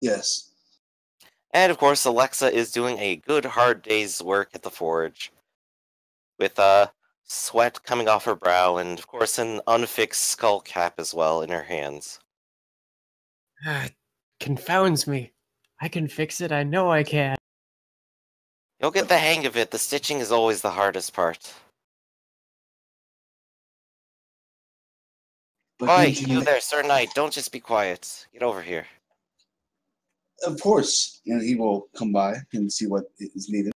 Yes. And of course, Alexa is doing a good hard day's work at the forge, with sweat coming off her brow, and of course an unfixed skull cap as well in her hands. Ah, confounds me. I can fix it, I know I can. You'll get the hang of it. The stitching is always the hardest part. But Oi, can't you there, Sir Knight, don't just be quiet. Get over here. Of course, and he will come by and see what is needed.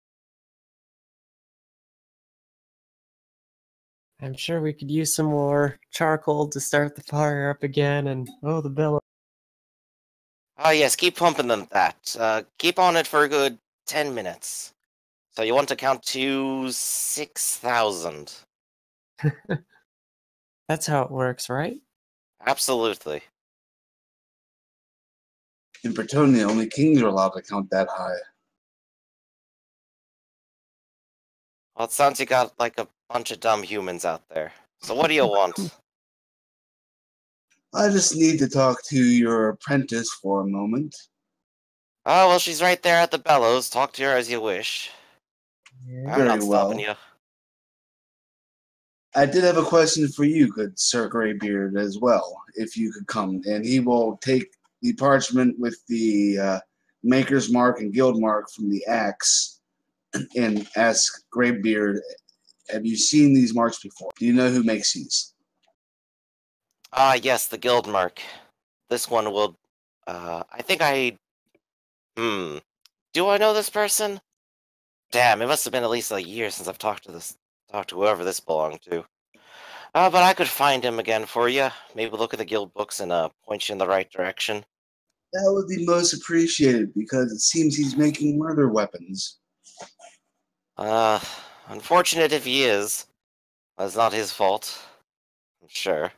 I'm sure we could use some more charcoal to start the fire up again, and oh, the bellows. Ah, yes, keep pumping them that. Keep on it for a good 10 minutes. So you want to count to 6,000. That's how it works, right? Absolutely. In Bretonia, only kings are allowed to count that high. Well, it sounds you got like a bunch of dumb humans out there. So what do you want? I just need to talk to your apprentice for a moment. Oh, well, she's right there at the bellows. Talk to her as you wish. I'm Very not stopping well. you. I did have a question for you, good Sir Greybeard, as well, if you could come. And he will take the parchment with the Maker's Mark and Guild Mark from the axe and ask Greybeard, have you seen these marks before? Do you know who makes these? Ah, yes, the guild mark. This one will... I think I... Do I know this person? Damn, it must have been at least a year since I've talked to whoever this belonged to. But I could find him again for you. Maybe look at the guild books and point you in the right direction. That would be most appreciated, because it seems he's making murder weapons. Unfortunate if he is. It's not his fault. I'm sure.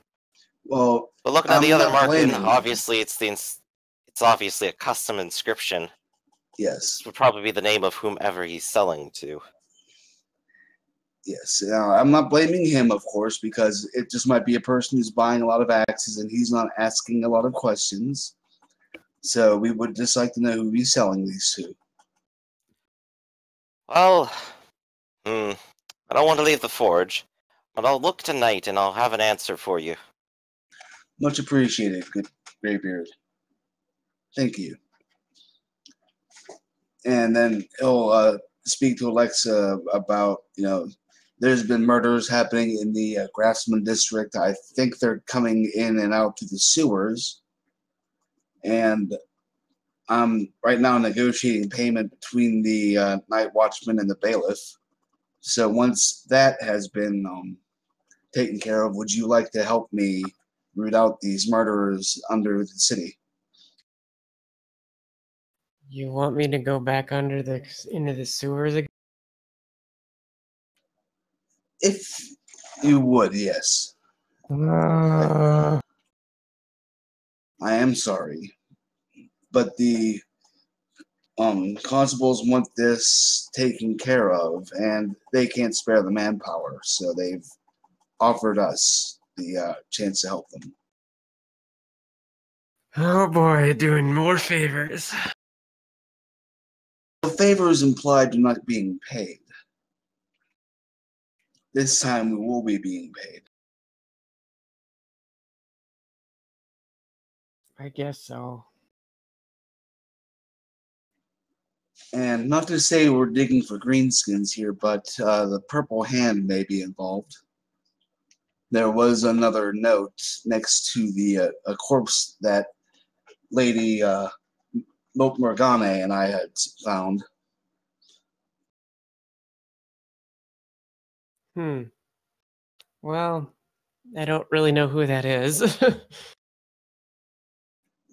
Well, But looking at the I'm other not marking, blaming him. obviously it's obviously a custom inscription. Yes. This would probably be the name of whomever he's selling to. Yes, I'm not blaming him, of course, because it just might be a person who's buying a lot of axes and he's not asking a lot of questions. So we would just like to know who he's selling these to. Well, I don't want to leave the forge, but I'll look tonight and I'll have an answer for you. Much appreciated, good Greybeard. Thank you. And then he'll speak to Alexa about, there's been murders happening in the Craftsman district. I think they're coming in and out to the sewers. And I'm right now negotiating payment between the night watchman and the bailiff. So once that has been taken care of, would you like to help me root out these murderers under the city? You want me to go back into the sewers again? If you would, yes. Uh, I am sorry, but the constables want this taken care of, and they can't spare the manpower, so they've offered us the chance to help them. oh boy, doing more favors. The favor is implied to not being paid. This time we will be being paid. I guess so. And not to say we're digging for greenskins here, but the Purple Hand may be involved. There was another note next to the a corpse that Lady Morgane and I had found. Well, I don't really know who that is.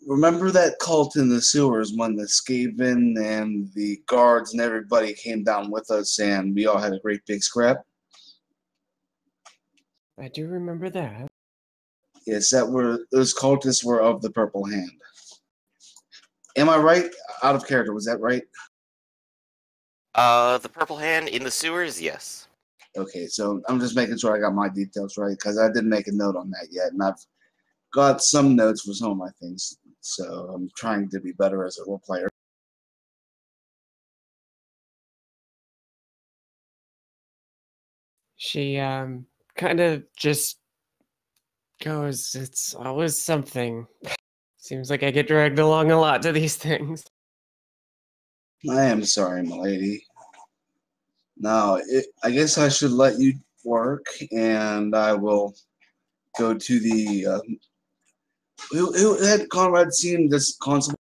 Remember that cult in the sewers when the Skaven and the guards and everybody came down with us and we all had a great big scrap? I do remember that. Yes, those cultists were of the Purple Hand. Am I right? Out of character, was that right? The Purple Hand in the sewers, yes. Okay, so I'm just making sure I got my details right, because I didn't make a note on that yet, and I've got some notes for some of my things. so I'm trying to be better as a role player. She kind of just goes, "It's always something." Seems like I get dragged along a lot to these things. I am sorry, milady. Now, I guess I should let you work, and I will go to the. Who had Conrad seen this constable?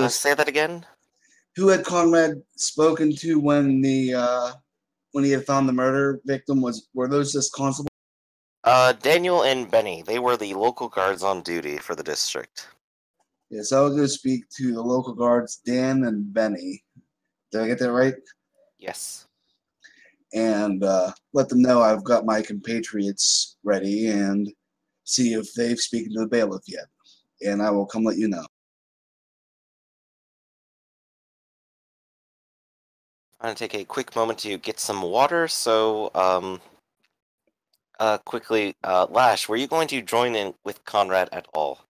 Say that again? Who had Conrad spoken to when when he had found the murder victim? Were those just constables? Daniel and Benny. They were the local guards on duty for the district. Yes, I'll go speak to the local guards, Dan and Benny. Did I get that right? Yes. And let them know I've got my compatriots ready and see if they've spoken to the bailiff yet. And I will come let you know. I'm going to take a quick moment to get some water, so, quickly, Lash, were you going to join in with Conrad at all?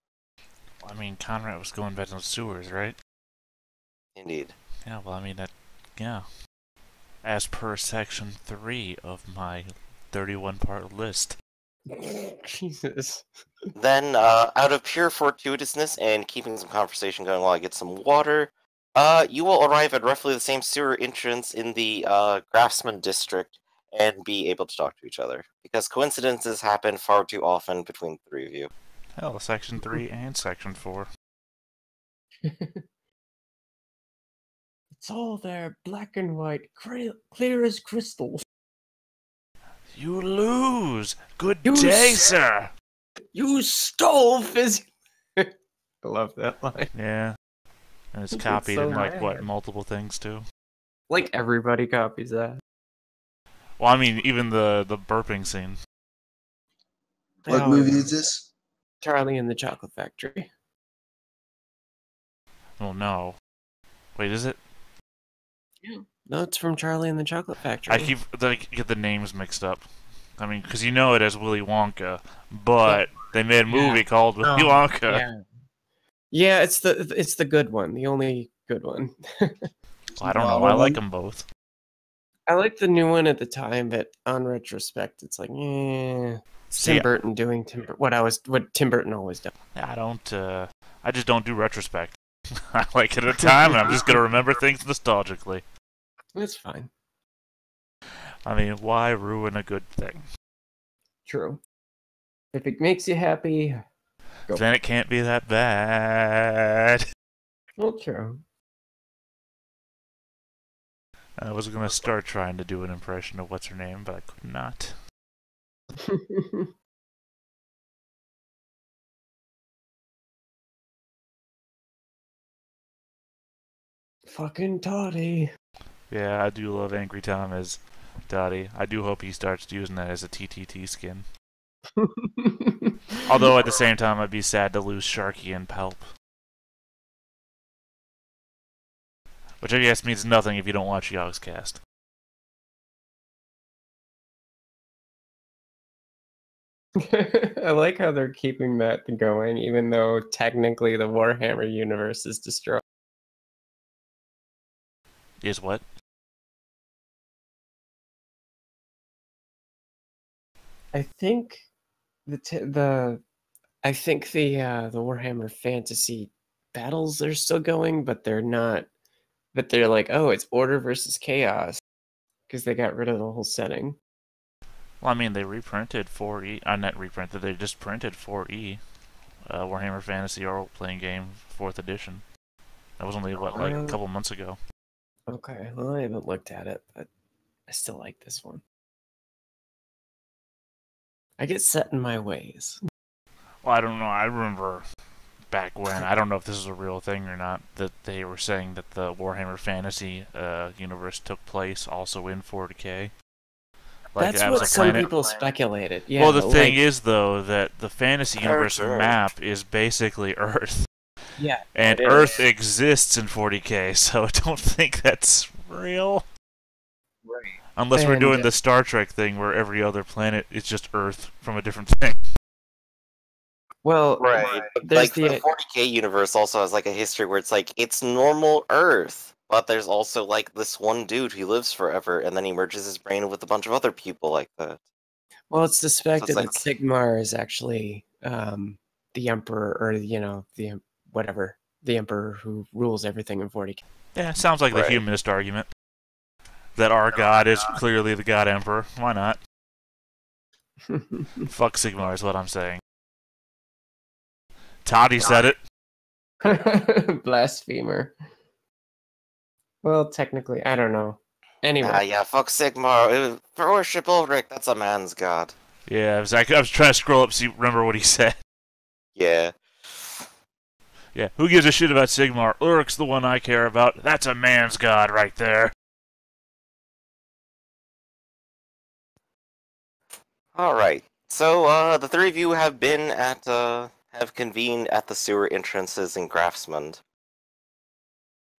I mean, Conrad was going back to the sewers, right? Indeed. Yeah, well, I mean, yeah. As per section 3 of my 31-part list. Jesus. Then, out of pure fortuitousness and keeping some conversation going while I get some water, you will arrive at roughly the same sewer entrance in the, Craftsman district and be able to talk to each other. Because coincidences happen far too often between the three of you. Hell, section 3 and section 4. It's all there, black and white, clear as crystal. You lose! Good You day, sir! You stole physics. I love that line. Yeah. And it's It's copied so in, like, rad. what, multiple things, too? Like, everybody copies that. Well, I mean, even the burping scene. What Oh, movie yeah. is this? Charlie and the Chocolate Factory. Oh, no. Wait, is it? Yeah. No, it's from Charlie and the Chocolate Factory. I get the names mixed up. I mean, because you know it as Willy Wonka, but they made a movie called Willy Wonka. Yeah. Yeah, it's the good one, the only good one. Well, I don't know. I like them both. I liked the new one at the time, but on retrospect, it's like, See, Tim Burton doing what Tim Burton always does. I don't. I just don't do retrospect. I like it at a time, and I'm just gonna remember things nostalgically. That's fine. I mean, why ruin a good thing? True. If it makes you happy, go. Then it can't be that bad. Well, true. I was gonna start trying to do an impression of what's her name, but I could not. Fucking Toddy. Yeah, I do love Angry Tom as Dottie. I do hope he starts using that as a TTT skin. Although at the same time, I'd be sad to lose Sharky and Pelp. Which I guess means nothing if you don't watch Yogscast. I like how they're keeping that going, even though technically the Warhammer universe is destroyed. Is what? I think the Warhammer Fantasy battles are still going, but they're not. But they're like, oh, it's order versus chaos because they got rid of the whole setting. Well, I mean, they reprinted 4E. Not reprinted, they just printed 4E. Warhammer Fantasy role-playing game, 4th edition. That was only, what, like a couple months ago. Okay, well, I haven't looked at it, but I still like this one. I get set in my ways. Well, I don't know. I remember back when, I don't know if this is a real thing or not, that they were saying that the Warhammer Fantasy universe took place also in 40K. Like, that's what some people speculated. Yeah, well, the thing is, though, that the fantasy universe map is basically Earth. Yeah. And Earth exists in 40K, so I don't think that's real. Right. Unless we're doing the Star Trek thing where every other planet is just Earth from a different thing. Well, Right. there's The 40K universe also has like a history where it's like it's normal Earth, but there's also like this one dude who lives forever, and then he merges his brain with a bunch of other people like that. Well, it's suspected like- that Sigmar is actually the emperor, or the whatever, the emperor who rules everything in 40K. Yeah, sounds like the Right. humanist argument. That our god is clearly the god emperor. Why not? Fuck Sigmar is what I'm saying. Toddy said it. Blasphemer. Well, technically, I don't know. Anyway, yeah, fuck Sigmar. For worship Ulrich, that's a man's god. Yeah, I was trying to scroll up, see, remember what he said. Yeah. Yeah, who gives a shit about Sigmar? Ulrich's the one I care about. That's a man's god right there. Alright. So, the three of you have been at, have convened at the sewer entrances in Grafsmund.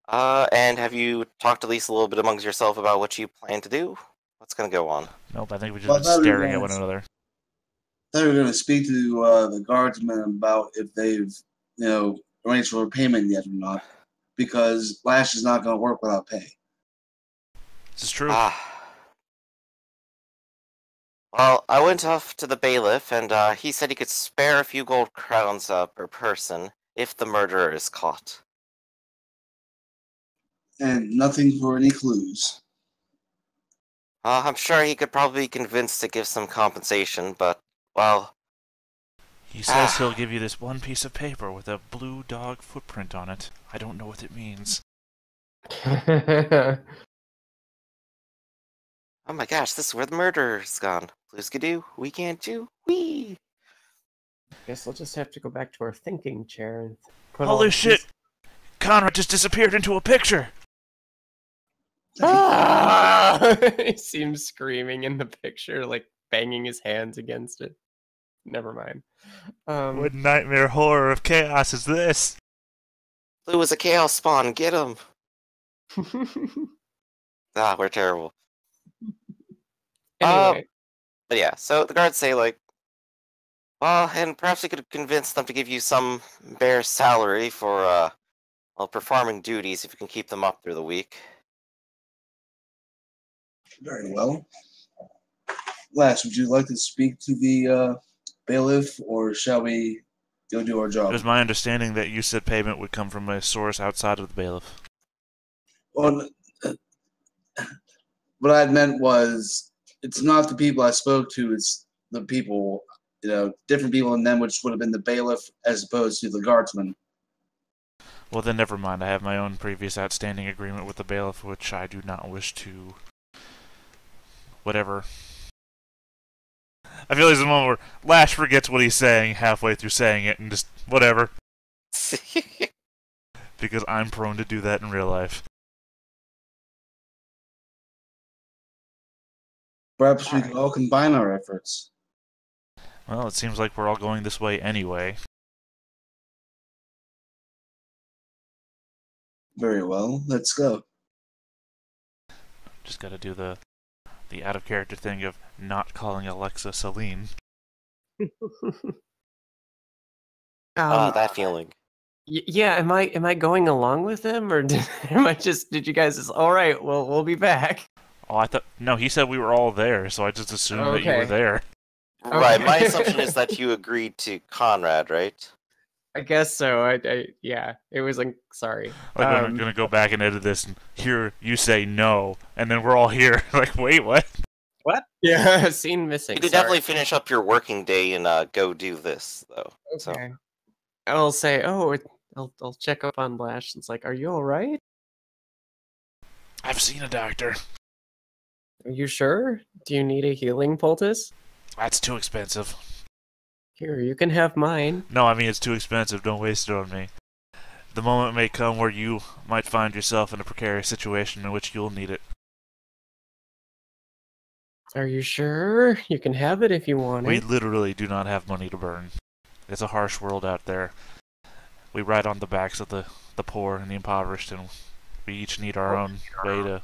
And have you talked at least a little bit amongst yourself about what you plan to do? What's gonna go on? Nope, I think we just Well, been I thought we were staring at gonna- one another. I thought we were going to speak to the guardsmen about if they've, arranged for payment yet or not, because Lash is not going to work without pay. This is true. Well, I went off to the bailiff, and he said he could spare a few gold crowns per person if the murderer is caught. And nothing for any clues. I'm sure he could probably be convinced to give some compensation, but, well... He says he'll give you this one piece of paper with a blue dog footprint on it. I don't know what it means. Oh my gosh, this is where the murderer's gone. Blue-skidoo, we can't do, wee! guess I'll just have to go back to our thinking chair and put Holy all shit! Conrad just disappeared into a picture! Ah! He seems screaming in the picture, like banging his hands against it. Never mind. What nightmare horror of chaos is this? Blue is a chaos spawn, get him! We're terrible. Anyway, But yeah, so the guards say, like, well, and perhaps we could convince them to give you some bare salary for, performing duties if you can keep them up through the week. Very well. Lash, would you like to speak to the bailiff, or shall we go do our It job? was my understanding that you said payment would come from a source outside of the bailiff. Well, what I meant was, it's not the people I spoke to, it's the people, different people in them, which would have been the bailiff as opposed to the guardsman. Well, then never mind. I have my own previous outstanding agreement with the bailiff, which I do not wish to... Whatever. I feel like there's a moment where Lash forgets what he's saying halfway through saying it and just, whatever. Because I'm prone to do that in real life. Perhaps we could all combine our efforts. Well, it seems like we're all going this way anyway. Very well, let's go. Just gotta do the out-of-character thing of not calling Alexa Celine. That feeling. yeah, am I going along with him, or did you guys just, all right, well, we'll be back? Oh, I thought... No, he said we were all there, so I just assumed that you were Okay. there. Right, my Okay. assumption is that you agreed to Conrad, right? I guess so. Yeah, it was like, sorry. Like, I'm gonna go back and edit this and hear you say no, and then we're all here. Like, wait, what? What? Yeah, scene missing. You could sorry. definitely finish up your working day and go do this, though. So. Okay. I'll say, I'll check up on Lash. It's like, are you all right? I've seen a doctor. Are you sure? Do you need a healing poultice? That's too expensive. Here, you can have mine. No, I mean, it's too expensive. Don't waste it on me. The moment may come where you might find yourself in a precarious situation in which you'll need it. Are you sure? You can have it if you want We it. literally do not have money to burn. It's a harsh world out there. We ride on the backs of the poor and the impoverished, and we each need our own way to...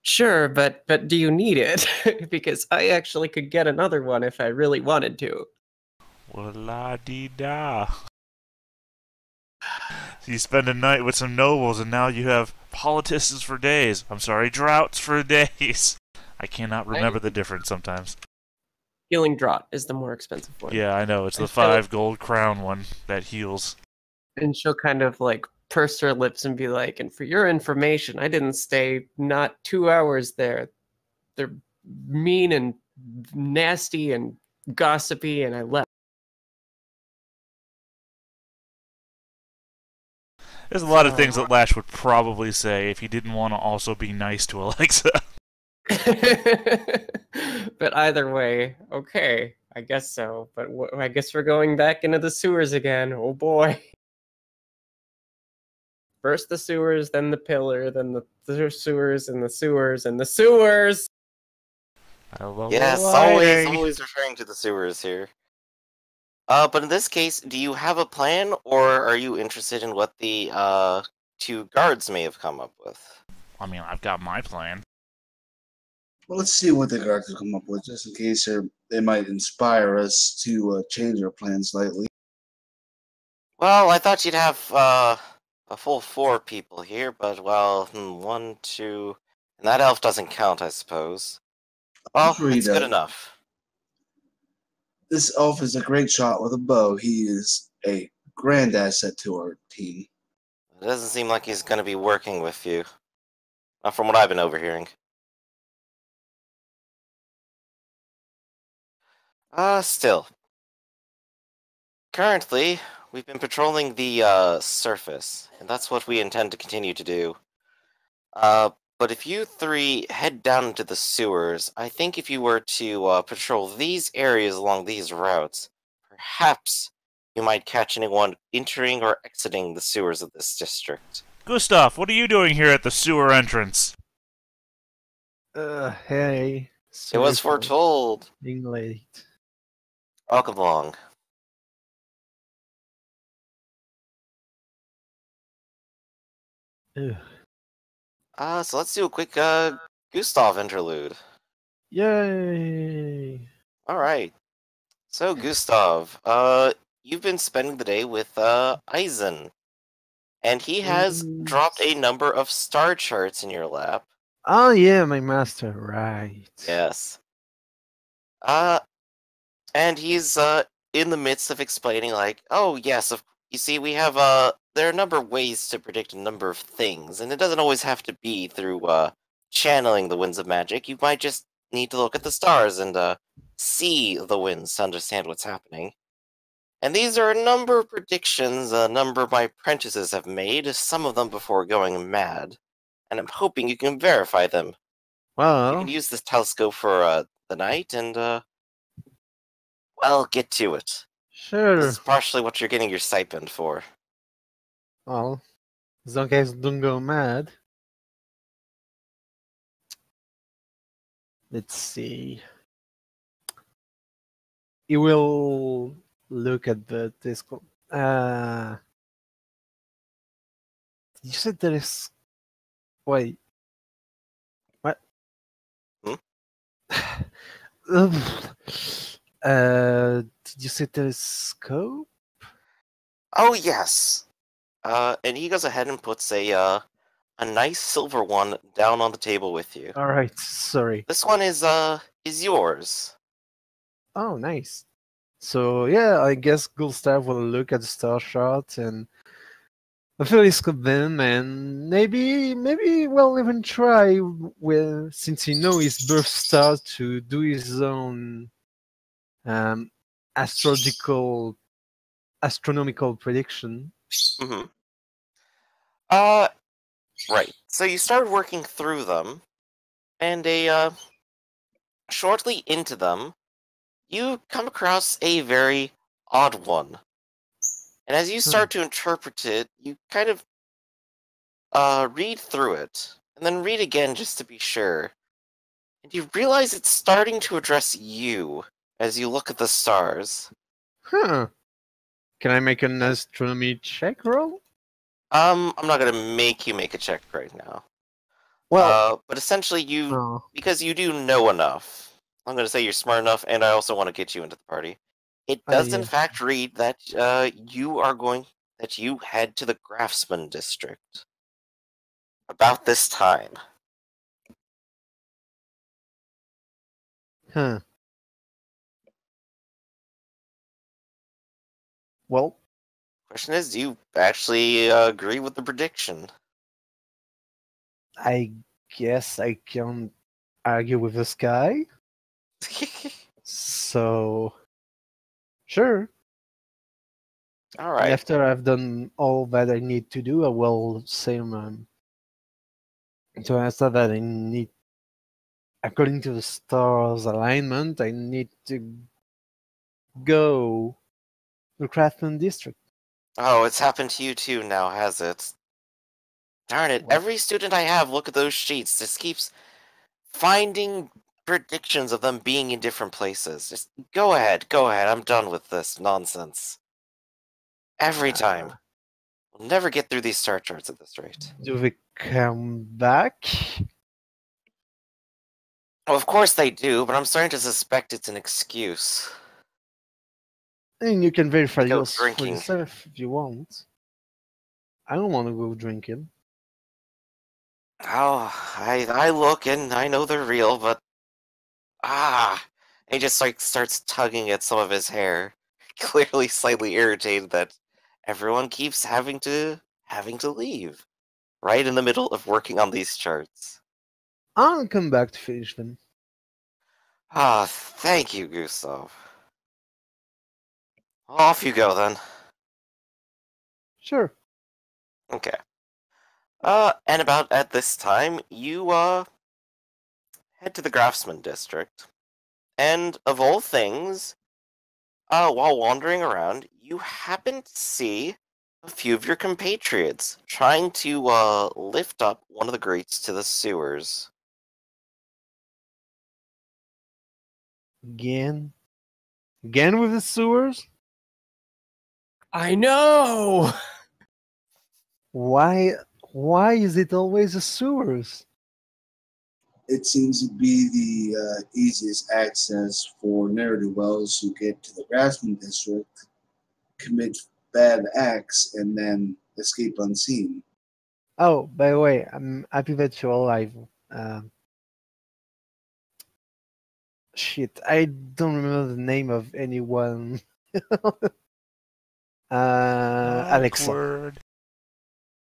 Sure, but do you need it? Because I actually could get another one if I really wanted to. La-di-da. You spend a night with some nobles, and now you have politicians for days. I'm sorry, droughts for days. I cannot remember the difference sometimes. Healing Draught is the more expensive one. Yeah, I know. It's the 5 gold crown one that heals. And she'll kind of like purse her lips and be like, and for your information, I didn't stay not 2 hours there. They're mean and nasty and gossipy, and I left. There's a lot of things that Lash would probably say if he didn't want to also be nice to Alexa. But either way, okay, I guess so. But I guess we're going back into the sewers again. Oh boy. First the sewers, then the pillar, then the sewers, and the sewers, and the sewers! Yes, always referring to the sewers here. But in this case, do you have a plan, or are you interested in what the 2 guards may have come up with? I mean, I've got my plan. Well, let's see what the guards will come up with, just in case they might inspire us to change our plans slightly. Well, I thought you'd have a full 4 people here, but, well, 1, 2... And that elf doesn't count, I suppose. Well, it's good enough. This elf is a great shot with a bow. He is a grand asset to our team. It doesn't seem like he's going to be working with you. Not from what I've been overhearing. Still. Currently, we've been patrolling the surface, and that's what we intend to continue to do. But if you 3 head down into the sewers, I think if you were to patrol these areas along these routes, perhaps you might catch anyone entering or exiting the sewers of this district. Gustav, what are you doing here at the sewer entrance? Hey. It was foretold. Being late. Welcome along. Ugh. So let's do a quick Gustav interlude. Yay! Alright. So Gustav, you've been spending the day with Eisen. And he has dropped a number of star charts in your lap. Oh yeah, my master, right. Yes. And he's in the midst of explaining, like, oh yes, you see, we have there are a number of ways to predict a number of things, and it doesn't always have to be through channeling the winds of magic. You might just need to look at the stars and see the winds to understand what's happening. And these are a number of predictions a number of my apprentices have made, some of them before going mad. And I'm hoping you can verify them. Well, You can use this telescope for the night and, well, get to it. sure. This is partially what you're getting your stipend for. Well, as long as I don't go mad. Let's see. He will look at the telescope. You said there is. Wait. What? Did you say telescope? Oh, yes. And he goes ahead and puts a nice silver one down on the table with you. All right, sorry. This one is yours. Oh, nice. So yeah, I guess Gustav will look at the star chart and telescope them, and maybe we'll even try, well, since he knows his birth star, to do his own astronomical prediction. Mm-hmm. Right. So you started working through them, and shortly into them, you come across a very odd one. And as you start to interpret it, you kind of read through it, and then read again just to be sure. And you realize it's starting to address you as you look at the stars. Huh. Can I make an astronomy check roll? I'm not gonna make you make a check right now. Well, but essentially oh. because you do know enough, I'm gonna say you're smart enough, and I also want to get you into the party. It does in yeah. fact read that you head to the Craftsman District about this time. Huh. Well, Question is, do you actually agree with the prediction? I guess I can't argue with this guy. So, sure. All And right. after I've done all that I need to do, I will say to answer that I need, according to the stars alignment, I need to go to the Craftsman District. Oh, it's happened to you too now, has it? Darn it! What? Every student I have look at those sheets just keeps finding predictions of them being in different places. Just go ahead, go ahead. I'm done with this nonsense. Every time. We'll never get through these star charts at this rate. Do they come back? Well, of course they do, but I'm starting to suspect it's an excuse. I mean, you can verify Go yours for drinking. yourself if you want. I don't want to go drinking. Oh, I look and I know they're real, but and he just like starts tugging at some of his hair, clearly slightly irritated that everyone keeps having to leave right in the middle of working on these charts. I'll come back to finish them. Thank you, Gustav. Off you go then. Sure. Okay. And about at this time, you head to the Craftsman District, and of all things, while wandering around, you happen to see a few of your compatriots trying to lift up one of the grates to the sewers. Again with the sewers? I know. Why is it always the sewers? It seems to be the easiest access for ne'er-do-wells who get to the Craftsman District, commit bad acts, and then escape unseen. Oh, by the way, I'm happy that you're alive. Shit, I don't remember the name of anyone. Alexa. Awkward.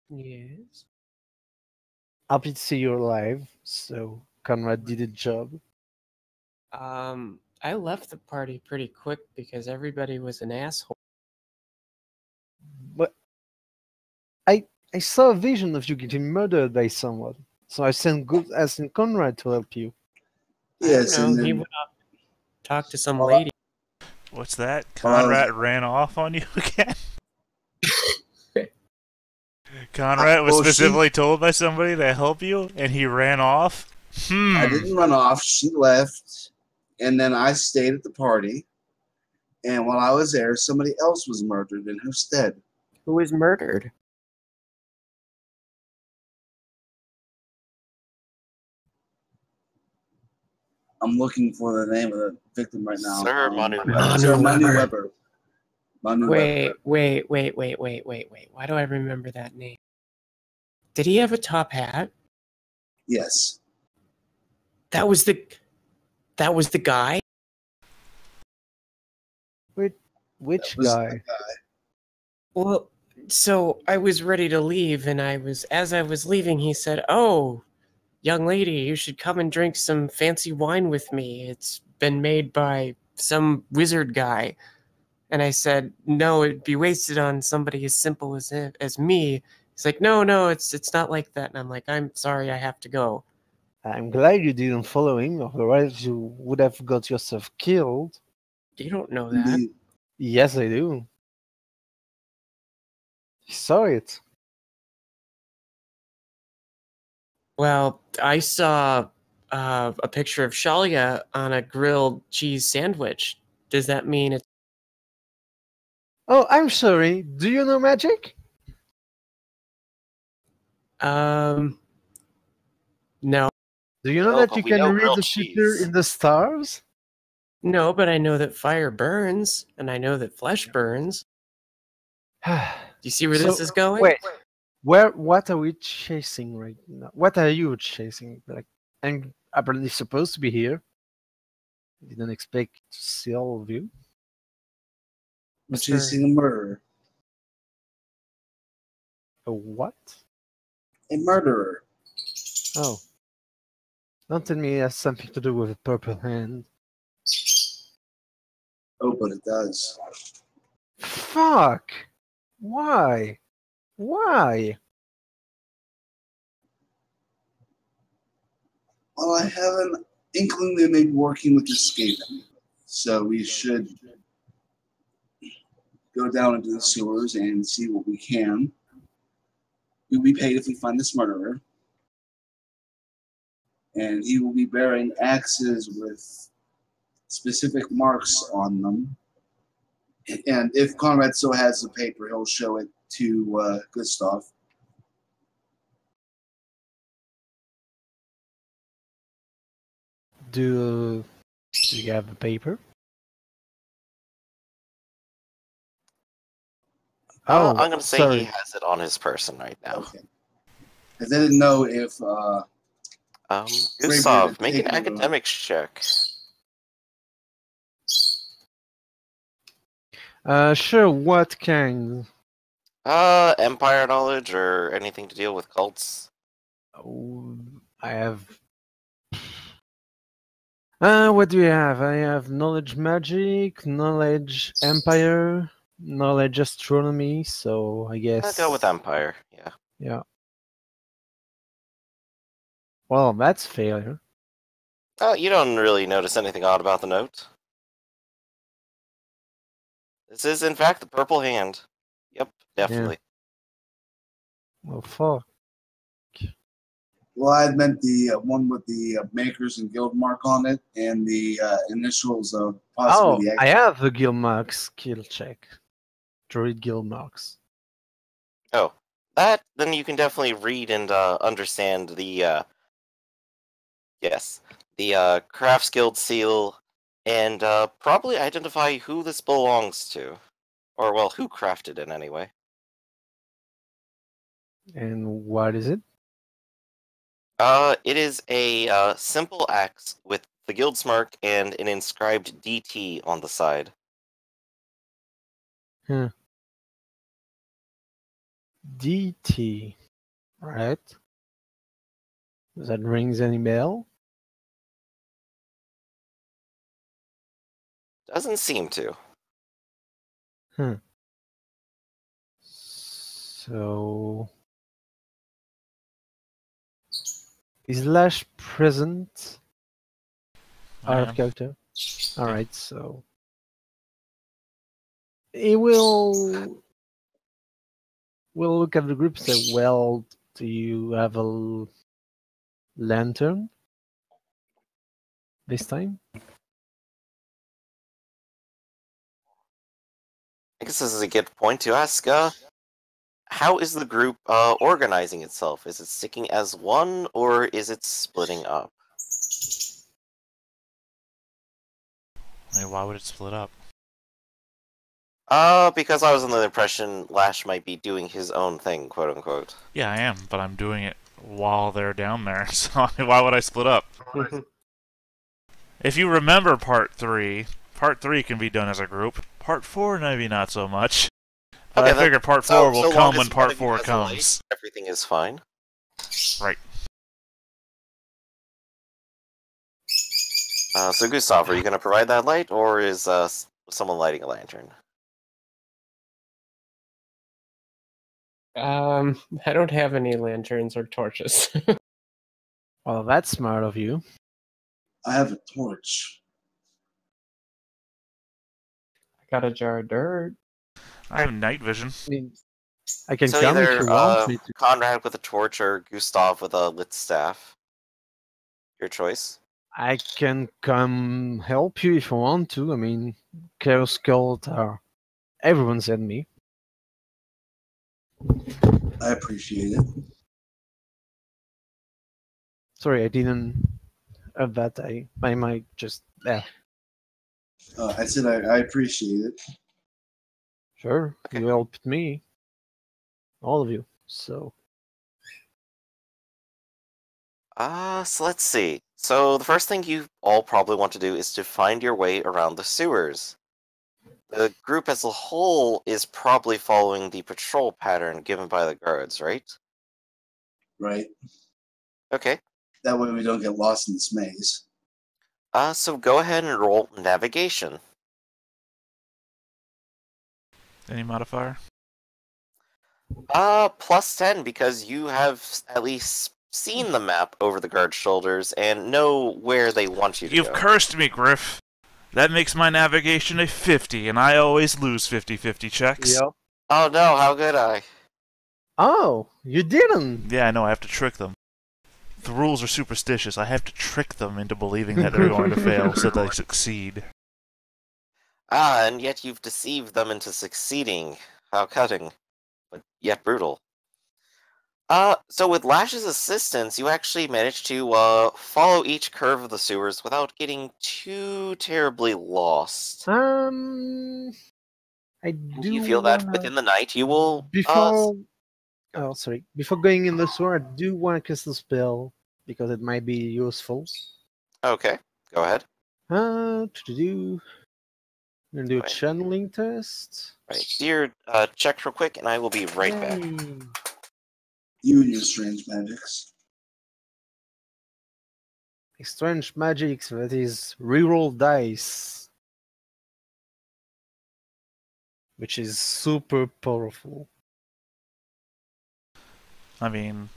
Yes. Happy to see you're alive. So Conrad did a job. I left the party pretty quick because everybody was an asshole. But I saw a vision of you getting murdered by someone. So I sent Conrad to help you. Yes, I don't and know, he then went up and talked to some Well, lady. What's that? Well, I was- Conrad ran off on you again? Conrad was well, specifically told by somebody to help you, and he ran off? I didn't run off. She left, and then I stayed at the party. And while I was there, somebody else was murdered in her stead. Who was murdered? I'm looking for the name of the victim right now. Sir Manu Weber. Sir Manu Manu Weber. Weber. Manu Weber. Wait. Why do I remember that name? Did he have a top hat? Yes. That was the guy? Which That was guy? the guy. Well, so I was ready to leave, and as I was leaving, he said, "Oh, young lady, you should come and drink some fancy wine with me. It's been made by some wizard guy." And I said, "No, it'd be wasted on somebody as simple as me." He's like, "No, it's not like that." And I'm like, "I'm sorry, I have to go." I'm glad you didn't follow him, otherwise you would have got yourself killed. You don't know that. Indeed. Yes, I do. I saw it. Well, I saw a picture of Shalia on a grilled cheese sandwich. Does that mean it's... Oh, I'm sorry. Do you know magic? No. Do you know No, that but you we can know read grilled the future cheese. in the stars? No, but I know that fire burns, and I know that flesh burns. Do you see where this So, is going? Wait, what are we chasing right now? What are you chasing? Like, I'm apparently supposed to be here. Didn't expect to see all of you. We're Sure. chasing a murderer. A what? A murderer. Oh. Don't tell me it has something to do with a purple hand. Oh, but it does. Fuck! Why? Why? Well, I have an inkling they may be working with escaping. So we should go down into the sewers and see what we can. We'll be paid if we find this murderer. And he will be bearing axes with specific marks on them. And if Conrad still has the paper, he'll show it to Gustav. Do you have the paper? I'm going to say sorry. he has it on his person right now. Okay. Because I didn't know if Gustav, make an Rapier- academics check. Sure, what kind? Empire knowledge or anything to deal with cults? Oh, I have. What do you have? I have knowledge magic, knowledge empire, knowledge astronomy, so I guess. I'll go with Empire, yeah. Yeah. Well, that's failure. Oh, you don't really notice anything odd about the note. This is, in fact, the purple hand. Yep, definitely. Well, fuck. well, I meant the one with the makers and guild mark on it and the initials of Oh, possibly the I have the guild marks skill check. Druid guild marks. Oh, that, then you can definitely read and understand the, yes, the Crafts Guild seal, and probably identify who this belongs to. Or, well, who crafted it anyway. And what is it? It is a simple axe with the guild's mark and an inscribed DT on the side. DT. Right. Does that rings any bell? Doesn't seem to. So. Is Lash present? Out of character? Alright, so. He will. We'll look at the group and say, well, do you have a lantern this time? I guess this is a good point to ask, how is the group organizing itself? Is it sticking as one, or is it splitting up? I mean, why would it split up? Because I was under the impression Lash might be doing his own thing, quote unquote. Yeah, I am, but I'm doing it while they're down there, so why would I split up? If you remember Part 3 can be done as a group. Part 4, maybe not so much. But Okay, I then. figure Part 4 will long come as when one Part of you 4 has a light, comes. everything is fine. Right. So Gustav, are you going to provide that light, or is someone lighting a lantern? I don't have any lanterns or torches. Well, that's smart of you. I have a torch. I got a jar of dirt. I have night vision. I mean, I can So come if either you want me to. Conrad with a torch or Gustav with a lit staff. Your choice. I can come help you if you want to. I mean, Chaos Cult are everyone's enemy. I appreciate it. Sorry, I didn't have that. I might just. I said I appreciate it. Sure, Okay. you helped me, all of you. So So let's see. So the first thing you all probably want to do is to find your way around the sewers. The group as a whole is probably following the patrol pattern given by the guards, right? Right. Okay. That way we don't get lost in this maze. So go ahead and roll navigation. Any modifier? +10 because you have at least seen the map over the guard's shoulders and know where they want you to You've go. cursed me, Griff. That makes my navigation a 50, and I always lose 50-50 checks. yep. Oh no, how could I? Oh, you didn't. Yeah, I know, I have to trick them. The rules are superstitious. I have to trick them into believing that they're going to fail so they succeed. And yet you've deceived them into succeeding. How cutting, but yet brutal. So with Lash's assistance, you actually managed to follow each curve of the sewers without getting too terribly lost. I And do you feel that wanna within the night you will before. Oh, sorry. Before going in the store, I do want to cast a spell because it might be useful. Okay, go ahead. To gonna do a Right. channeling test. Right, dear, check real quick, and I will be right back. Yay. You and your strange magics. A strange magic that is reroll dice, which is super powerful. I mean,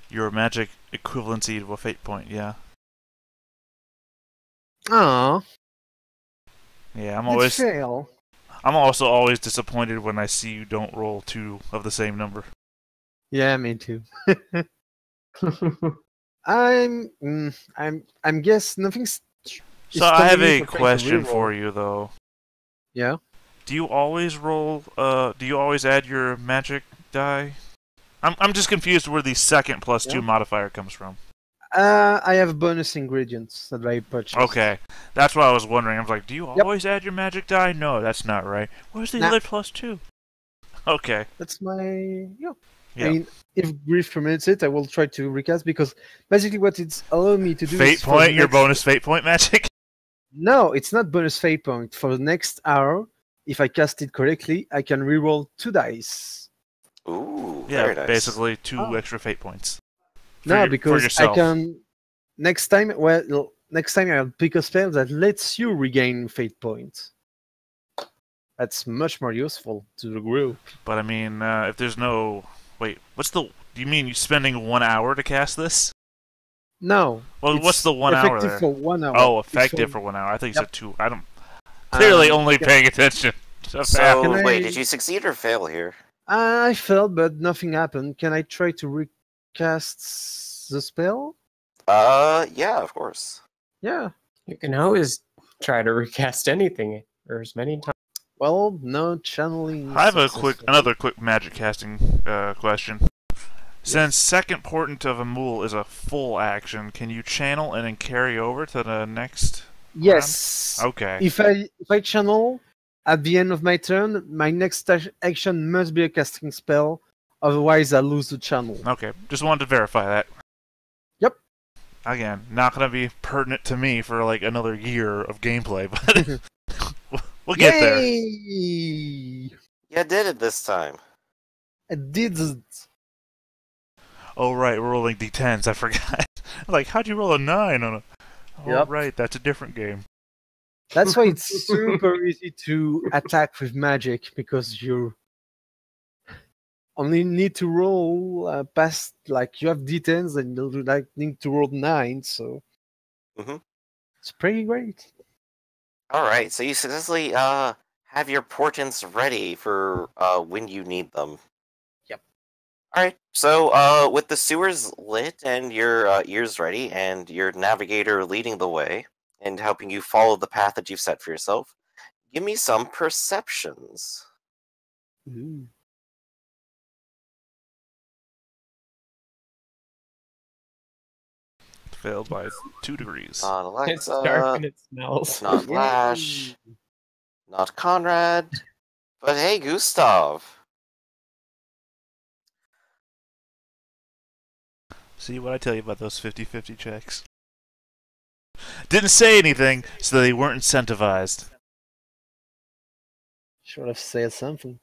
your magic equivalency to a fate point, yeah. Ah, Yeah, fail. I'm also always disappointed when I see you don't roll 2 of the same number. Yeah, me too. I'm guess nothing's. So I have stopping me a from trying to question reroll. for you though. Yeah. Do you always roll do you always add your magic die? I'm just confused where the second +2 Yeah. modifier comes from. I have bonus ingredients that I purchased. Okay. That's what I was wondering. I was like, do you Yep. always add your magic die? No, that's not right. Where's the Nah. other +2? Okay. That's my Yeah. I mean, if Griff permits it, I will try to recast because basically what it's allowing me to do Fate is for point, the your next... bonus fate point magic? No, it's not bonus fate point. For the next hour, if I cast it correctly, I can reroll 2 dice. Ooh, Yeah, very nice. basically 2 Oh. extra fate points. No, for because I yourself. can next time. Well, next time I'll pick a spell that lets you regain fate points. That's much more useful to the group. But I mean, if there's no... Wait, what's the... Do you mean you spending 1 hour to cast this? No. Well, what's it's the 1 hour effective there? for 1 hour. Oh, It's effective for 1 hour. I think you Yep. said 2. I don't... Clearly only can- paying attention. to So, Can wait, I- did you succeed or fail here? I failed, but nothing happened. Can I try to recast the spell? Yeah, of course. Yeah. You can always try to recast anything or as many times. Well, no channeling. I have successful. another quick magic casting question. Since second portent of a mule is a full action, can you channel and then carry over to the next? Yes. Okay. If I channel at the end of my turn, my next action must be a casting spell. Otherwise, I lose the channel. Okay. Just wanted to verify that. Yep. Again, not gonna be pertinent to me for like another year of gameplay, but we'll get there. Yay! You did it this time. I did it. Oh right, we're rolling d10s. I forgot. Like, how'd you roll a 9 on a? Oh Yep. right, that's a different game. That's why it's super easy to attack with magic because you only need to roll past, like, you have d10s and you like need to roll 9, so Mhm. it's pretty great. Alright, so you successfully have your portents ready for when you need them. Yep. Alright, so with the sewers lit and your ears ready and your navigator leading the way and helping you follow the path that you've set for yourself, give me some perceptions. Ooh. Failed by 2 degrees. Not It's dark Alexa, and it smells. not Lash, not Conrad, but hey, Gustav. See what I tell you about those 50-50 checks? Didn't say anything, so they weren't incentivized. Should have said something.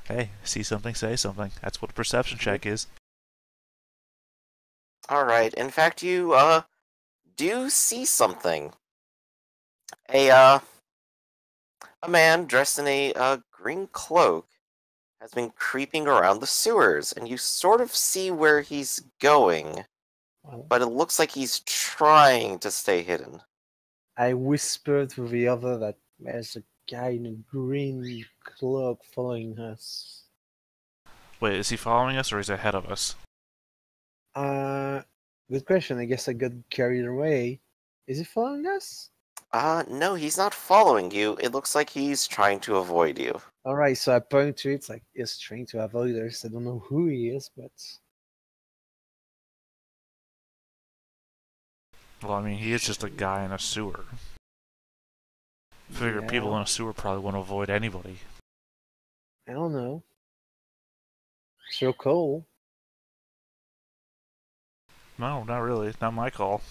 Hey, see something, say something. That's what a perception check is. Alright, in fact, you, do see something. A man dressed in a green cloak has been creeping around the sewers, and you sort of see where he's going, but it looks like he's trying to stay hidden. I whispered to the other that there's a guy in a green cloak following us. Wait, is he following us or is he ahead of us? Good question. I guess I got carried away. Is he following us? No, he's not following you. It looks like he's trying to avoid you. Alright, so I point to it, it's like, he's trying to avoid us. I don't know who he is, but... Well, I mean, he is just a guy in a sewer. Figure Yeah. people in a sewer probably want to avoid anybody. I don't know. So cool. No, not really. Not my call.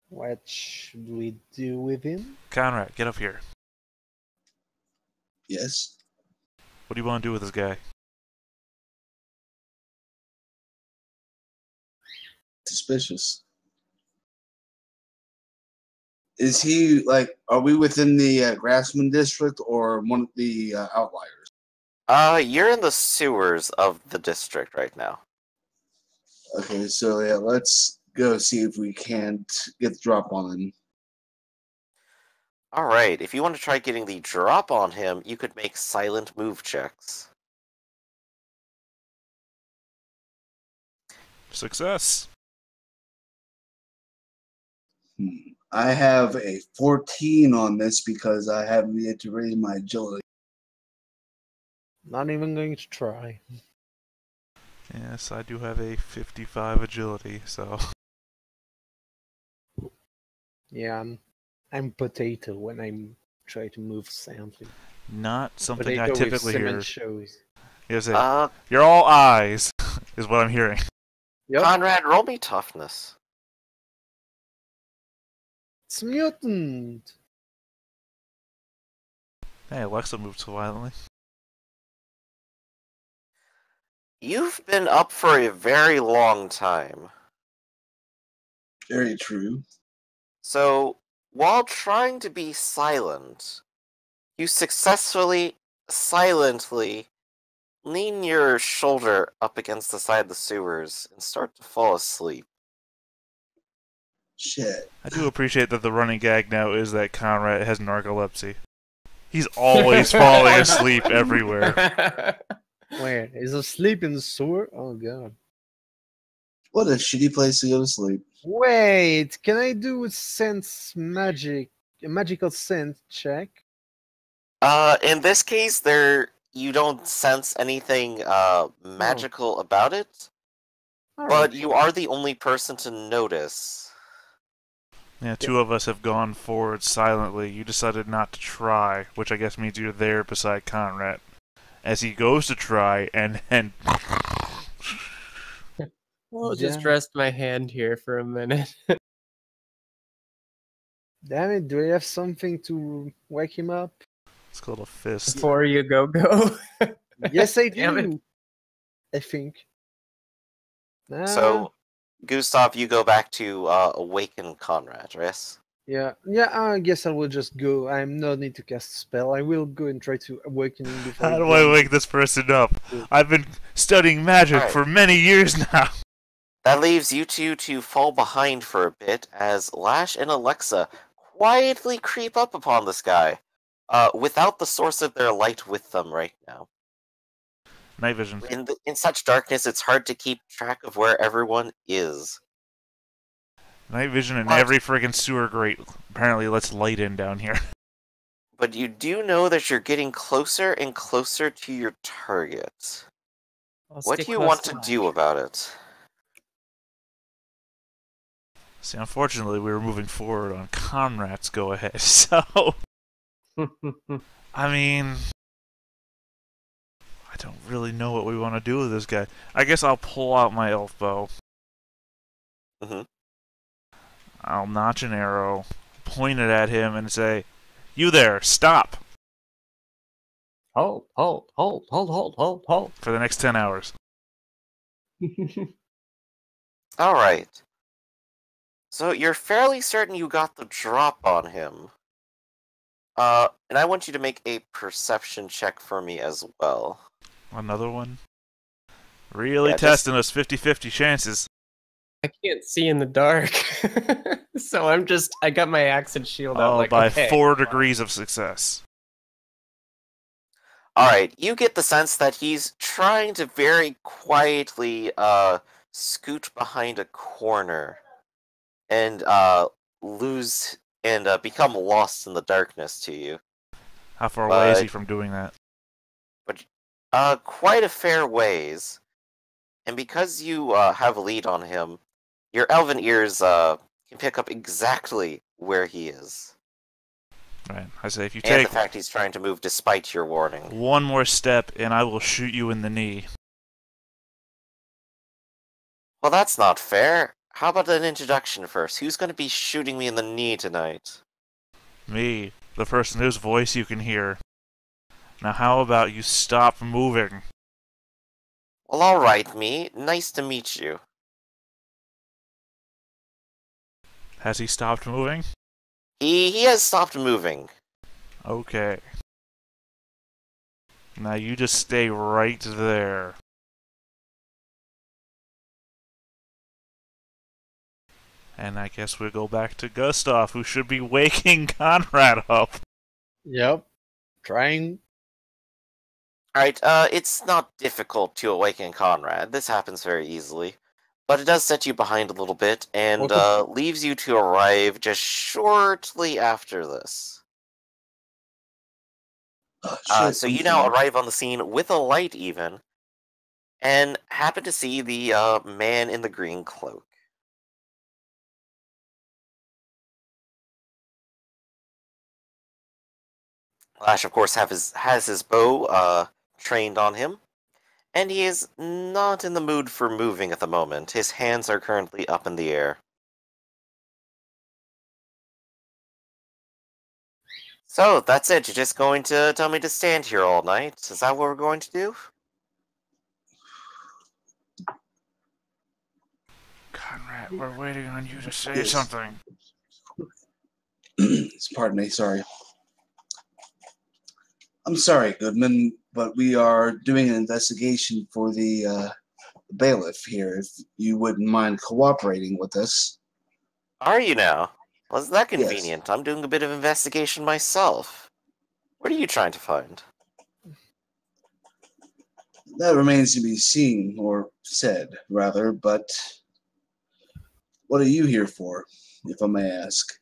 What should we do with him? Conrad, get up here. Yes. What do you want to do with this guy? Suspicious. Is he like? Are we within the Grassman district or one of the outliers? You're in the sewers of the district right now. Okay, so yeah, let's go see if we can't get the drop on him. Alright, if you want to try getting the drop on him, you could make silent move checks. Success. I have a 14 on this because I haven't yet to raise my agility. Not even going to try. Yes, I do have a 55 agility, so... Yeah, I'm potato when I try to move soundly. Not something Potato I with typically hear. cement shows. Yes, you're all eyes, is what I'm hearing. Yep. Conrad, roll me toughness. It's mutant. Hey, Alexa moved so violently. You've been up for a very long time. Very true. So, while trying to be silent, you successfully, silently, lean your shoulder up against the side of the sewers and start to fall asleep. Shit. I do appreciate that the running gag now is that Conrad has narcolepsy. He's always falling asleep everywhere. Where? Is asleep in the sewer? Oh god. What a shitty place to go to sleep. Wait, can I do a sense magic, a magical sense check? In this case, you don't sense anything magical about it, but you are the only person to notice. Yeah, 2 of us have gone forward silently. You decided not to try, which I guess means you're there beside Conrad. As he goes to try, and I'll just rest my hand here for a minute. Damn it, do I have something to wake him up? it's called a fist. Before you go. Yes, I Damn it. do. I think. So, Gustav, you go back to awaken Conrad, yes? Yeah, I guess I will just go. I'm no need to cast a spell. I will go and try to awaken him before. How do I wake this person up? I've been studying magic for many years now. That leaves you two to fall behind for a bit as Lash and Alexa quietly creep up upon this guy, without the source of their light with them right now. Night vision. In such darkness, it's hard to keep track of where everyone is. Night vision in every friggin' sewer grate apparently lets light in down here. But you do know that you're getting closer and closer to your target. I'll What stick do you close want to by. do about it? See, unfortunately, we were moving forward on Conrad's go-ahead, so... I mean... I don't really know what we want to do with this guy. I guess I'll pull out my elf bow. Mm-hmm. I'll notch an arrow, point it at him, and say, "You there, stop!" Hold. For the next 10 hours. Alright. So you're fairly certain you got the drop on him. And I want you to make a perception check for me as well. Another one? Really Yeah, testing us 50-50 chances. I can't see in the dark. So I got my axe and shield out like, by okay. 4 degrees of success. Alright, you get the sense that he's trying to very quietly, scoot behind a corner and, lose and, become lost in the darkness to you. How far away is he from doing that? But, quite a fair ways. And because you, have a lead on him, your elven ears, can pick up exactly where he is. Right. I say, if you And take the fact he's trying to move despite your warning. one more step, and I will shoot you in the knee. Well, that's not fair. How about an introduction first? Who's going to be shooting me in the knee tonight? Me, the person whose voice you can hear. Now how about you stop moving? Well, alright, me. Nice to meet you. Has he stopped moving? He has stopped moving. Okay. Now you just stay right there. And I guess we'll go back to Gustav, who should be waking Conrad up. Yep. Trying. Alright, it's not difficult to awaken Conrad. This happens very easily. But it does set you behind a little bit, and leaves you to arrive just shortly after this. So you now arrive on the scene with a light even, and happen to see the man in the green cloak. Lash, of course, has his bow trained on him, and he is not in the mood for moving at the moment. His hands are currently up in the air. So, that's it. You're just going to tell me to stand here all night? Is that what we're going to do? Conrad, we're waiting on you to say Yes. something. Pardon me, sorry. I'm sorry, Goodman, but we are doing an investigation for the bailiff here. If you wouldn't mind cooperating with us. Are you now? Well, isn't that Yes. convenient? I'm doing a bit of investigation myself. What are you trying to find? That remains to be seen, or said, rather, but what are you here for, if I may ask?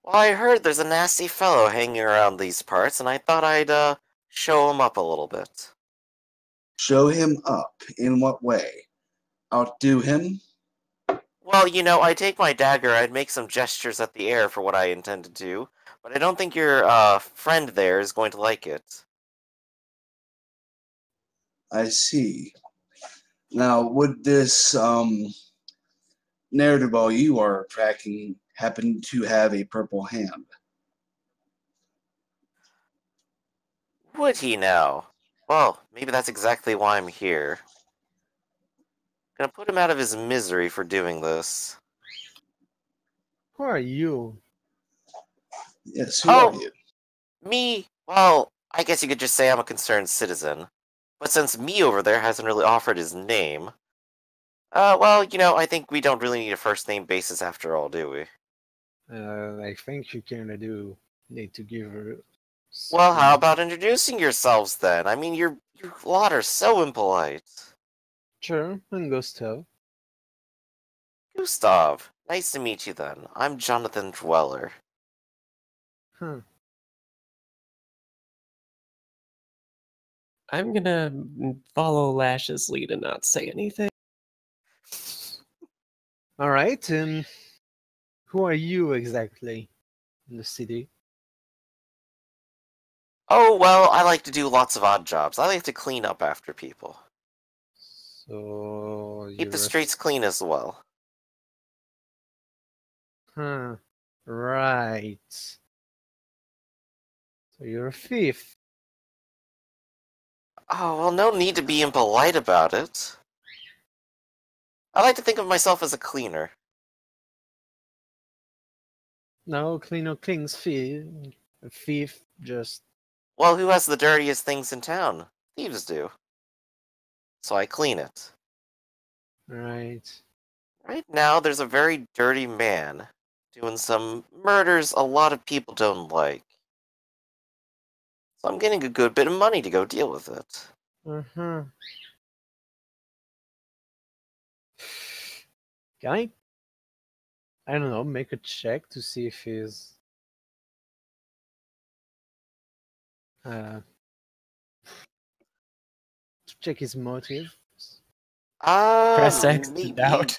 Well, I heard there's a nasty fellow hanging around these parts, and I thought I'd, show him up a little bit. Show him up? In what way? Outdo him? Well, you know, I take my dagger, I'd make some gestures at the air for what I intend to do, but I don't think your, friend there is going to like it. I see. Now, would this, ne'er-do-well you are tracking happen to have a purple hand? Would he now? Well, maybe that's exactly why I'm here. Gonna put him out of his misery for doing this. Who are you? Yes, who are you? Me? Well, I guess you could just say I'm a concerned citizen. But since me over there hasn't really offered his name... well, you know, I think we don't really need a first name basis after all, do we? I think you kinda do need to give her. Well, how about introducing yourselves then? I mean, you lot are so impolite. Sure, and Gustav. Gustav, nice to meet you then. I'm Jonathan Dweller. Huh. I'm gonna follow Lash's lead and not say anything. All right, and who are you exactly in the city? Oh, well, I like to do lots of odd jobs. I like to clean up after people. So Keep the you're streets clean as well. huh? Right. So you're a thief. Oh, well, no need to be impolite about it. I like to think of myself as a cleaner. No, clean cleans thief. A thief just Well, who has the dirtiest things in town? Thieves do. So I clean it. right. Right now, there's a very dirty man doing some murders a lot of people don't like. So I'm getting a good bit of money to go deal with it. Uh-huh. Can I don't know, make a check to see if he's to check his motive. Press X to Maybe. doubt.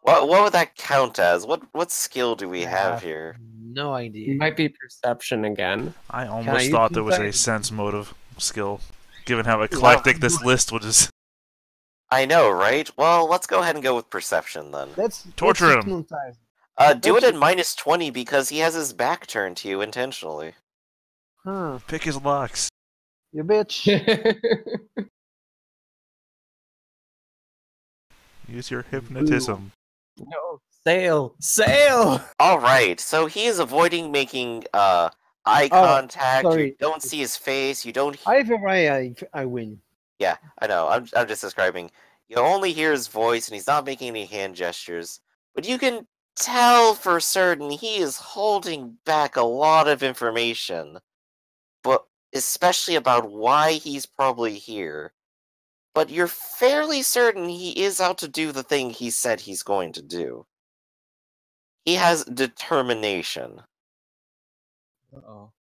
What would that count as? What skill do we have here? No idea. It might be perception again. I I almost use thought there was a insight? sense motive skill, given how eclectic this list was. I know, right? Well, let's go ahead and go with perception then. Torture let's him. hypnotize. Do it Let's at -20 because he has his back turned to you intentionally. Huh? Pick his locks. You bitch. Use your hypnotism. No, sail! Alright, so he is avoiding making eye contact, you sorry. don't see his face, you don't Either way, I win. Yeah, I know, I'm just describing. You only hear his voice and he's not making any hand gestures. But you can tell for certain he is holding back a lot of information. But especially about why he's probably here. But you're fairly certain he is out to do the thing he said he's going to do. He has determination. Uh-oh.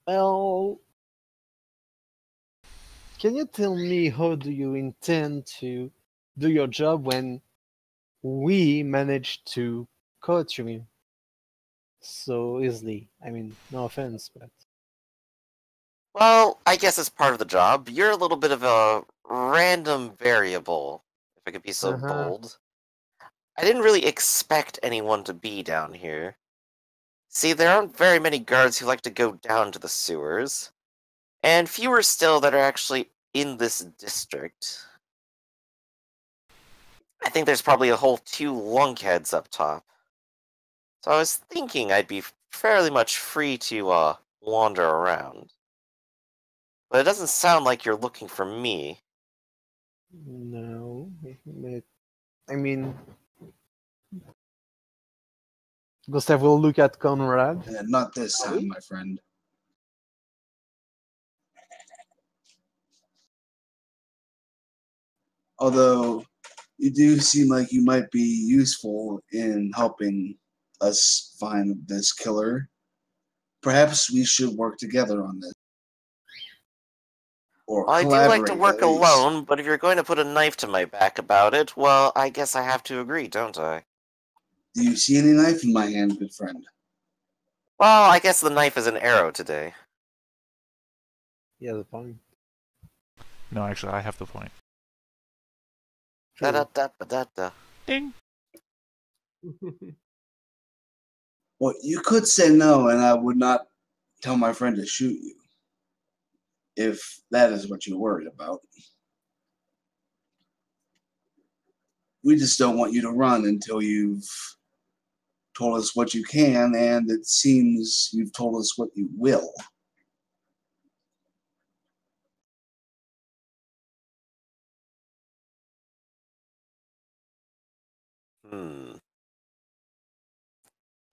Well, can you tell me how do you intend to do your job when we managed to catch you so easily? I mean, no offense, but Well, I guess it's part of the job. You're a little bit of a random variable, if I could be so Uh-huh. bold. I didn't really expect anyone to be down here. See, there aren't very many guards who like to go down to the sewers, and fewer still that are actually in this district. I think there's probably a whole 2 lunkheads up top. So I was thinking I'd be fairly much free to, wander around. But it doesn't sound like you're looking for me. no. I mean, Gustav will look at Conrad. Not this time, my friend. Although you do seem like you might be useful in helping us find this killer, perhaps we should work together on this. Or Well, I do like to collaborate, work at least. alone, but if you're going to put a knife to my back about it, well, I guess I have to agree, don't I? Do you see any knife in my hand, good friend? Well, I guess the knife is an arrow today. Yeah, the point. No, actually, I have the point. Da da da da da. Ding. Well, you could say no, and I would not tell my friend to shoot you, if that is what you're worried about. We just don't want you to run until you've told us what you can, and it seems you've told us what you will.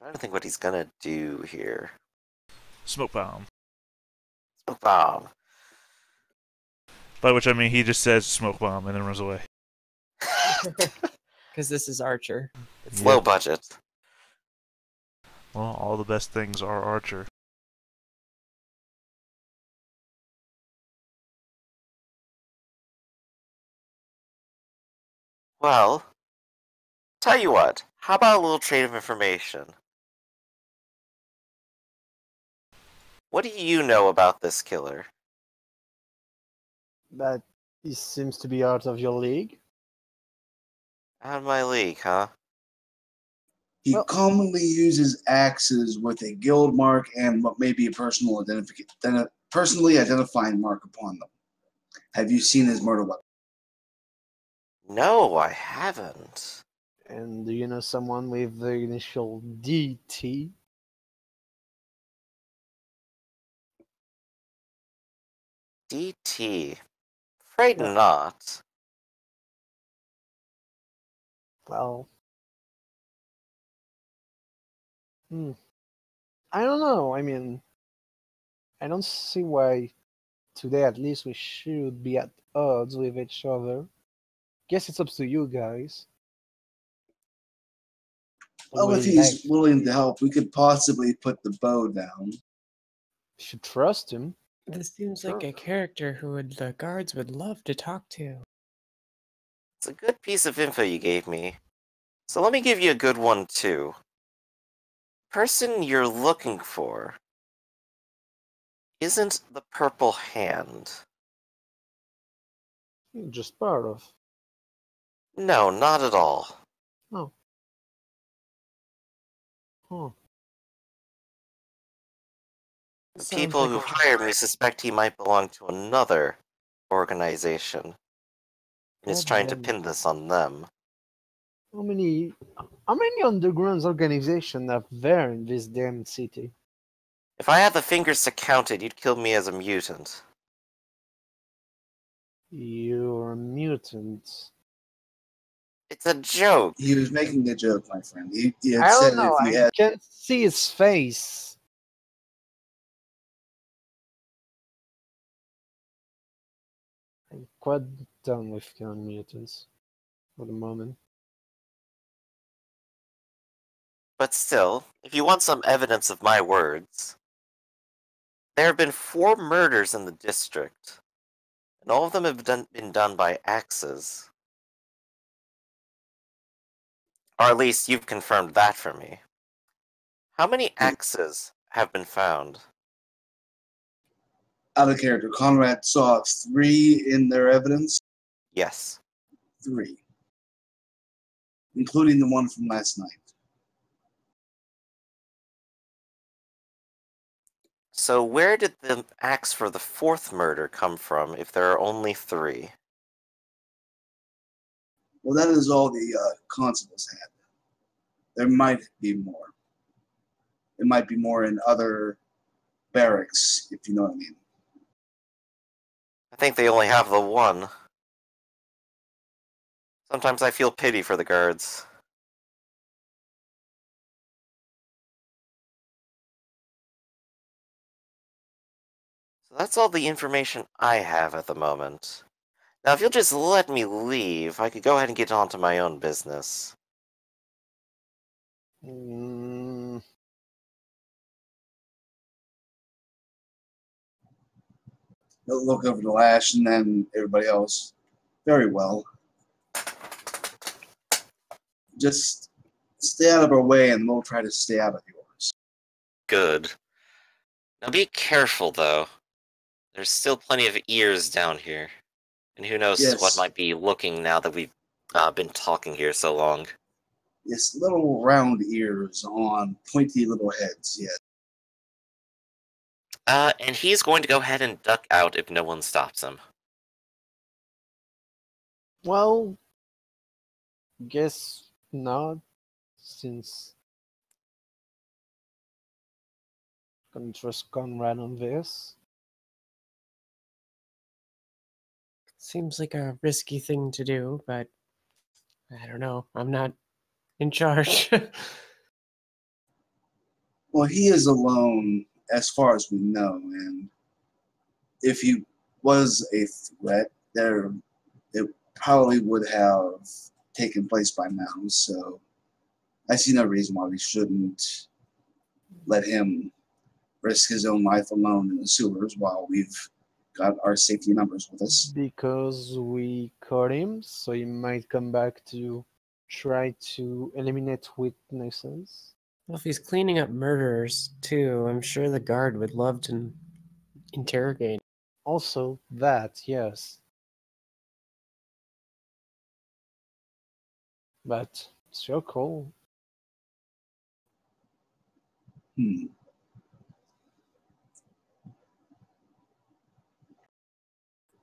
I don't think what he's gonna do here. Smoke bomb. Smoke bomb. By which I mean he just says smoke bomb and then runs away. Because this is Archer. It's Yeah. low budget. Well, all the best things are Archer. Well, tell you what, how about a little trade of information? What do you know about this killer? That he seems to be out of your league. Out of my league, huh? He Well- commonly uses axes with a guild mark and what may be a personally identifying mark upon them. Have you seen his murder weapon? No, I haven't. And do you know someone with the initial DT? DT. Afraid Yeah. not. Well, I don't know. I mean, I don't see why today at least we should be at odds with each other. Guess it's up to you guys. Well, if he's willing to help, we could possibly put the bow down. Should trust him. This seems Sure. like a character who the guards would love to talk to. It's a good piece of info you gave me. So let me give you a good one, too. Person you're looking for isn't the Purple Hand. Just part of. No, not at all. Oh. Huh. The Sounds people like who a- hired me suspect he might belong to another organization. And is trying to Goddamn. pin this on them. How many underground organizations are there in this damn city? If I had the fingers to count it, you'd kill me as a mutant. You're a mutant. It's a joke. He was making a joke, my friend. He had I said don't know. if you I had. can't see his face. I'm quite done with killing mutants for the moment. But still, if you want some evidence of my words, there have been 4 murders in the district, and all of them have been done by axes. Or at least you've confirmed that for me. How many axes have been found? Out of character, Conrad saw 3 in their evidence. Yes. 3. Including the one from last night. So where did the axe for the 4th murder come from if there are only 3? Well, that is all the constables had. There might be more. There might be more in other barracks, if you know what I mean. I think they only have the one. Sometimes I feel pity for the guards. So that's all the information I have at the moment. Now, if you'll just let me leave, I could go ahead and get on to my own business. Mm, He'll look over to Lash and then everybody else. Very well. Just stay out of our way and we'll try to stay out of yours. Good. Now be careful, though. There's still plenty of ears down here. And who knows Yes. what might be looking now that we've been talking here so long. Yes, little round ears on pointy little heads, yes. And he's going to go ahead and duck out if no one stops him. well, guess not, since I can trust Conrad on this. Seems like a risky thing to do, but I don't know. I'm not in charge. Well, he is alone as far as we know, and if he was a threat, it probably would have taken place by now, so I see no reason why we shouldn't let him risk his own life alone in the sewers while we've got our safety numbers with us. Because we caught him, so he might come back to try to eliminate witnesses. Well, if he's cleaning up murderers too, I'm sure the guard would love to interrogate. Also, that, yes. But it's your call.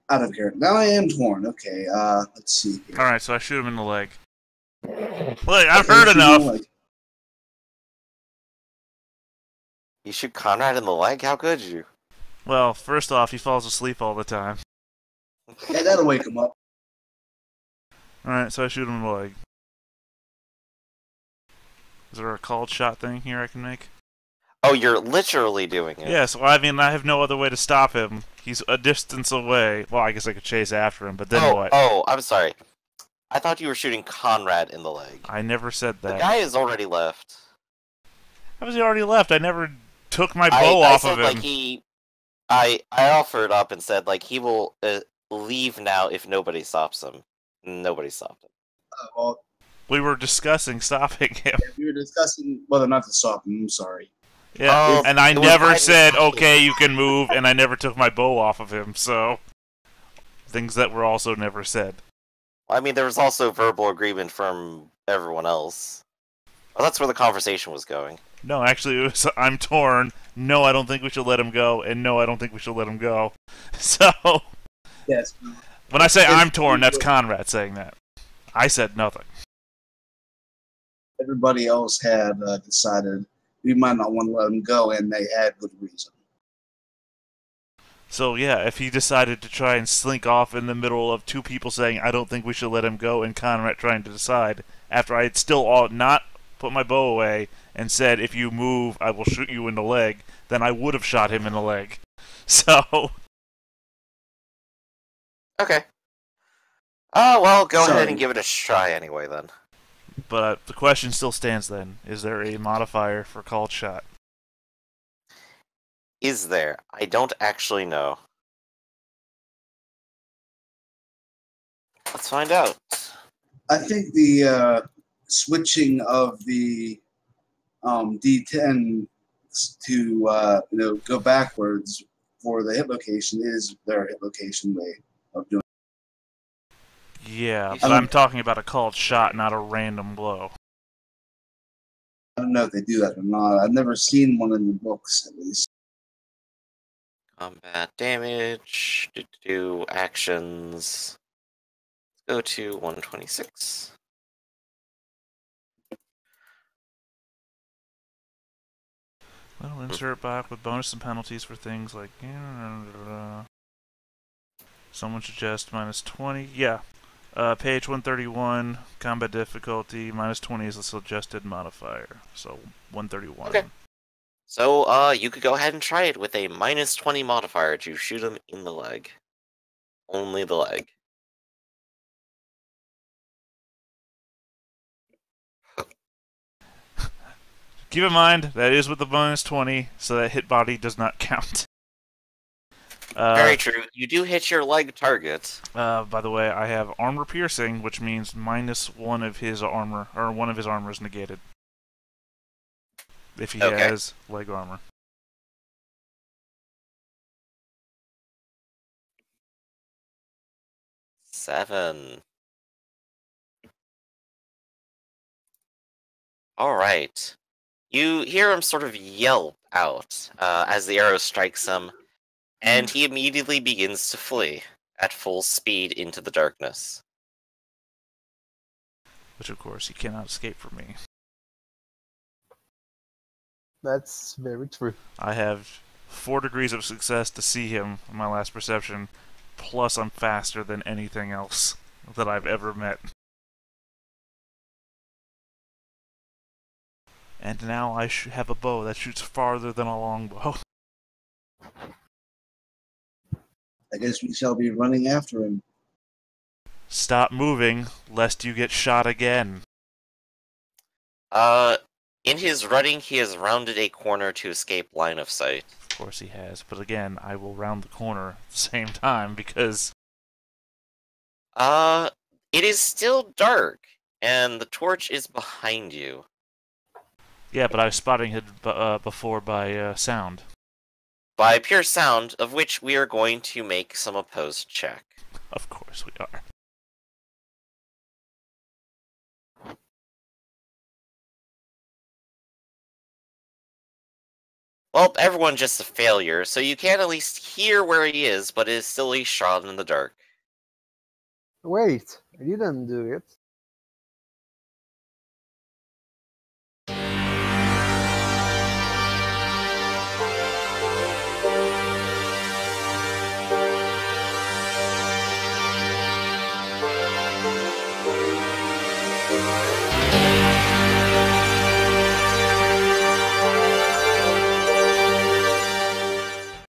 Out of here. Now I am torn. Okay, let's see here. Alright, so I shoot him in the leg. Look, I've heard enough! You shoot Conrad in the leg? How could you? Well, first off, he falls asleep all the time. Yeah, that'll wake him up. Alright, so I shoot him in the leg. Is there a called shot thing here I can make? Oh, you're literally doing it. Yes, well, I mean, I have no other way to stop him. He's a distance away. Well, I guess I could chase after him, but then what? Oh, I'm sorry. I thought you were shooting Conrad in the leg. I never said that. The guy has already left. How was he already left? I never took my bow off of him. Like I offered up and said like he will leave now if nobody stops him. Nobody stopped him. Well, we were discussing stopping him. we were discussing whether or not to stop him. I'm sorry. Yeah, and I never said, okay, you can move, and I never took my bow off of him, so... Things that were also never said. I mean, there was also verbal agreement from everyone else. Well, that's where the conversation was going. No, actually, it was, I'm torn. No, I don't think we should let him go, and no, I don't think we should let him go. So... Yes. When I say I'm torn, that's Conrad saying that. I said nothing. Everybody else had decided we might not want to let him go, and they had good reason. So yeah, if he decided to try and slink off in the middle of two people saying, I don't think we should let him go, and Conrad trying to decide, after I had still not put my bow away, and said, if you move, I will shoot you in the leg, then I would have shot him in the leg. So... Okay. Oh, well, go ahead and give it a try anyway, then. But the question still stands then. Is there a modifier for called shot? Is there? I don't actually know. Let's find out. I think the switching of the D10 to go backwards for the hit location is their hit location way of doing. Yeah, but I'm talking about a called shot, not a random blow. I don't know if they do that or not. I've never seen one in the books, at least. Combat damage, do actions. Let's go to 126. Well, insert back with bonus and penalties for things like... Someone suggest -20. Yeah. Page 131, combat difficulty, -20 is the suggested modifier. So, 131. Okay. So, you could go ahead and try it with a -20 modifier to shoot him in the leg. Only the leg. Keep in mind, that is with the -20, so that hit body does not count. Very true. You do hit your leg target. By the way, I have armor piercing, which means -1 of his armor, or one of his armor is negated. If he has leg armor. Seven. Alright. You hear him sort of yelp out as the arrow strikes him, and he immediately begins to flee at full speed into the darkness. Which, of course, he cannot escape from me. That's very true. I have 4 degrees of success to see him in my last perception, plus I'm faster than anything else that I've ever met. And now I have a bow that shoots farther than a longbow. I guess we shall be running after him. Stop moving, lest you get shot again. In his running, he has rounded a corner to escape line of sight. Of course he has. But again, I will round the corner at the same time because... It is still dark, and the torch is behind you. Yeah, but I was spotting it before by sound. By pure sound, of which we are going to make some opposed check. Of course we are. Well, everyone just a failure, so you can at least hear where he is, but it is still a shroud in the dark. Wait, I didn't do it.